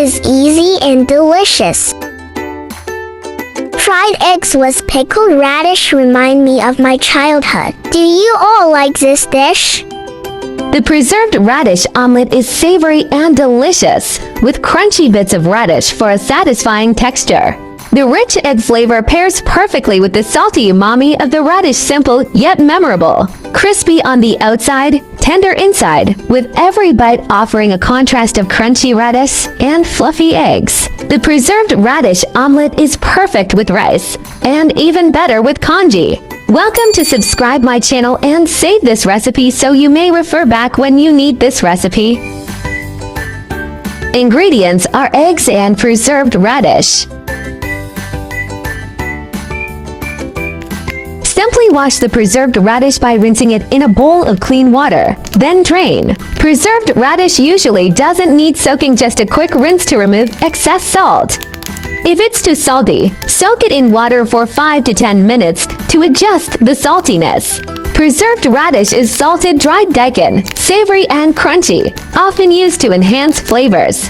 is easy and delicious. Fried eggs with pickled radish remind me of my childhood. Do you all like this dish? The preserved radish omelette is savory and delicious, with crunchy bits of radish for a satisfying texture. The rich egg flavor pairs perfectly with the salty umami of the radish, simple yet memorable. Crispy on the outside, tender inside, with every bite offering a contrast of crunchy radish and fluffy eggs. The preserved radish omelette is perfect with rice, and even better with congee. Welcome to subscribe my channel and save this recipe so you may refer back when you need this recipe. Ingredients are eggs and preserved radish. Simply wash the preserved radish by rinsing it in a bowl of clean water, then drain. Preserved radish usually doesn't need soaking, just a quick rinse to remove excess salt. If it's too salty, soak it in water for 5 to 10 minutes to adjust the saltiness. Preserved radish is salted dried daikon, savory and crunchy, often used to enhance flavors.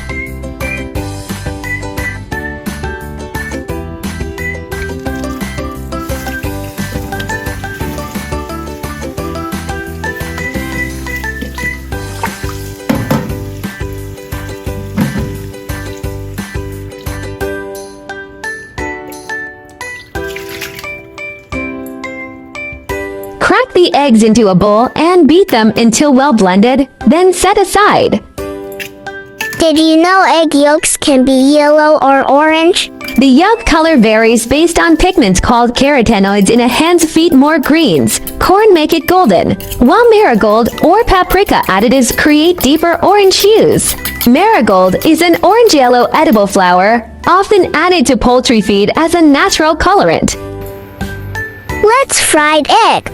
Crack the eggs into a bowl and beat them until well blended, then set aside. Did you know egg yolks can be yellow or orange? The yolk color varies based on pigments called carotenoids. In a hen's feed more greens. Corn make it golden, while marigold or paprika additives create deeper orange hues. Marigold is an orange-yellow edible flower, often added to poultry feed as a natural colorant. Let's fried egg.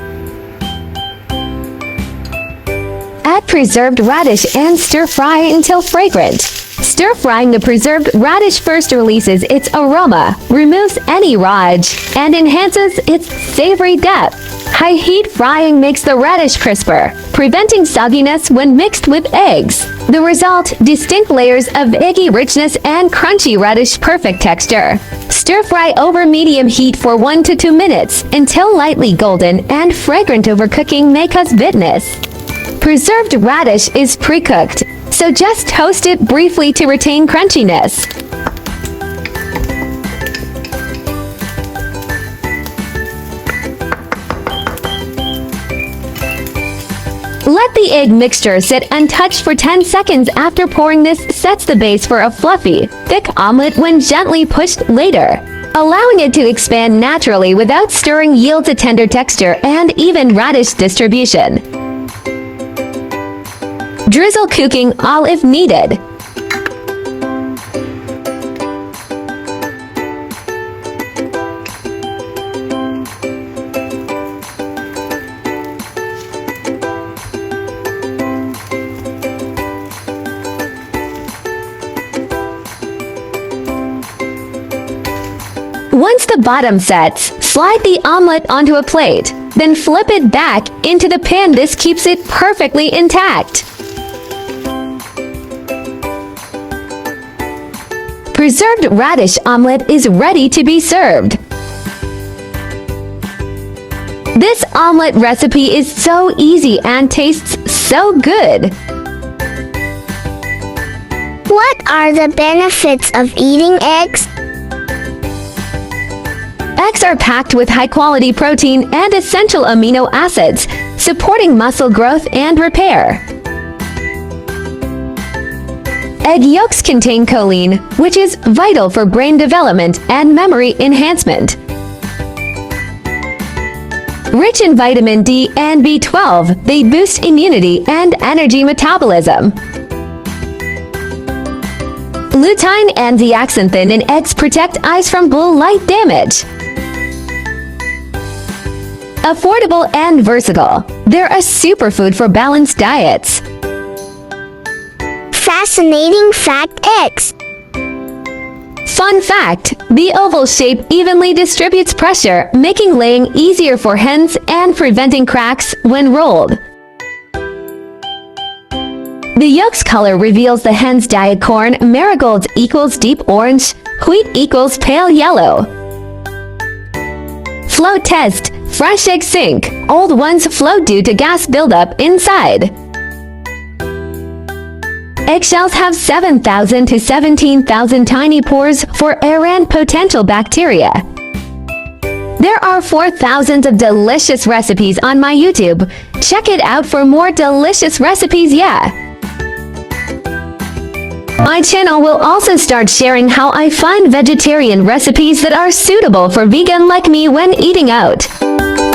Add preserved radish and stir-fry until fragrant. Stir-frying the preserved radish first releases its aroma, removes any rouge, and enhances its savory depth. High-heat frying makes the radish crisper, preventing sogginess when mixed with eggs. The result, distinct layers of eggy richness and crunchy radish, perfect texture. Stir-fry over medium heat for 1 to 2 minutes until lightly golden and fragrant. Overcooking may cause bitterness. Preserved radish is pre-cooked, so just toast it briefly to retain crunchiness. Let the egg mixture sit untouched for 10 seconds. After pouring, this sets the base for a fluffy, thick omelet when gently pushed later. Allowing it to expand naturally without stirring yields a tender texture and even radish distribution. Drizzle cooking oil if needed. Once the bottom sets, slide the omelet onto a plate, then flip it back into the pan. This keeps it perfectly intact. Preserved radish omelette is ready to be served. This omelette recipe is so easy and tastes so good. What are the benefits of eating eggs? Eggs are packed with high-quality protein and essential amino acids, supporting muscle growth and repair. Egg yolks contain choline, which is vital for brain development and memory enhancement. Rich in vitamin D and B12, they boost immunity and energy metabolism. Lutein and zeaxanthin in eggs protect eyes from blue light damage. Affordable and versatile, they're a superfood for balanced diets. Fascinating fact: eggs. Fun fact, the oval shape evenly distributes pressure, making laying easier for hens and preventing cracks when rolled. The yolk's color reveals the hen's diet corn. Marigold equals deep orange. Wheat equals pale yellow. Float test. Fresh eggs sink. Old ones float due to gas buildup inside. Eggshells have 7,000 to 17,000 tiny pores for air and potential bacteria. There are 4,000 of delicious recipes on my YouTube. Check it out for more delicious recipes, yeah. My channel will also start sharing how I find vegetarian recipes that are suitable for vegan like me when eating out.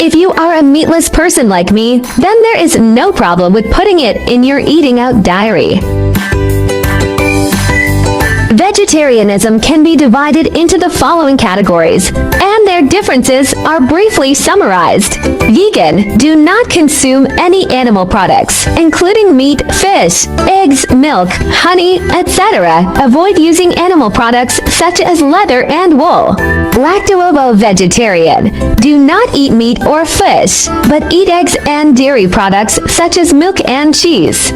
If you are a meatless person like me, then there is no problem with putting it in your eating out diary. Vegetarianism can be divided into the following categories, and their differences are briefly summarized. Vegan: do not consume any animal products, including meat, fish, eggs, milk, honey, etc. Avoid using animal products such as leather and wool. Lacto-ovo-vegetarian: do not eat meat or fish, but eat eggs and dairy products such as milk and cheese.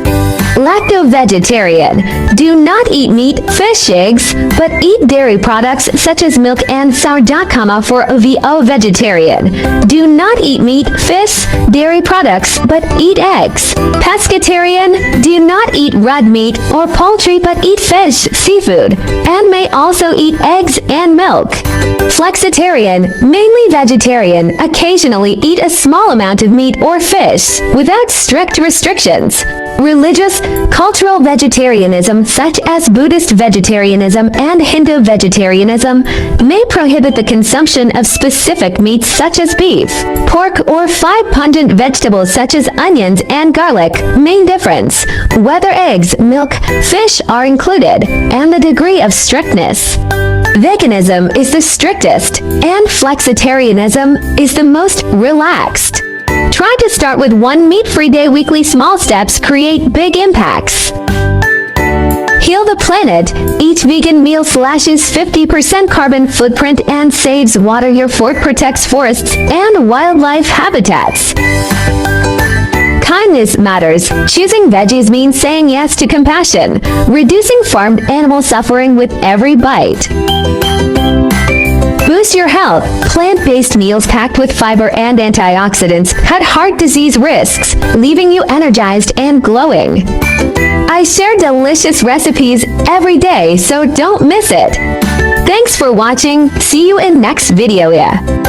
Lacto-vegetarian: do not eat meat, fish, eggs, but eat dairy products such as milk and sourdough. For OVO-vegetarian: do not eat meat, fish, dairy products, but eat eggs. Pescatarian: do not eat red meat or poultry but eat fish, seafood, and may also eat eggs and milk. Flexitarian: mainly vegetarian, occasionally eat a small amount of meat or fish, without strict restrictions. Religious, cultural vegetarianism such as Buddhist vegetarianism and Hindu vegetarianism may prohibit the consumption of specific meats such as beef, pork, or 5 pungent vegetables such as onions and garlic. Main difference: whether eggs, milk, fish are included, and the degree of strictness. Veganism is the strictest, and flexitarianism is the most relaxed. Try to start with one meat-free day. Weekly small steps create big impacts. Heal the planet. Each vegan meal slashes 50% carbon footprint and saves water. Your fork protects forests and wildlife habitats. Kindness matters. Choosing veggies means saying yes to compassion, reducing farmed animal suffering with every bite. Boost your health. Plant-based meals packed with fiber and antioxidants cut heart disease risks, leaving you energized and glowing. I share delicious recipes every day, so don't miss it. Thanks for watching. See you in next video. Yeah.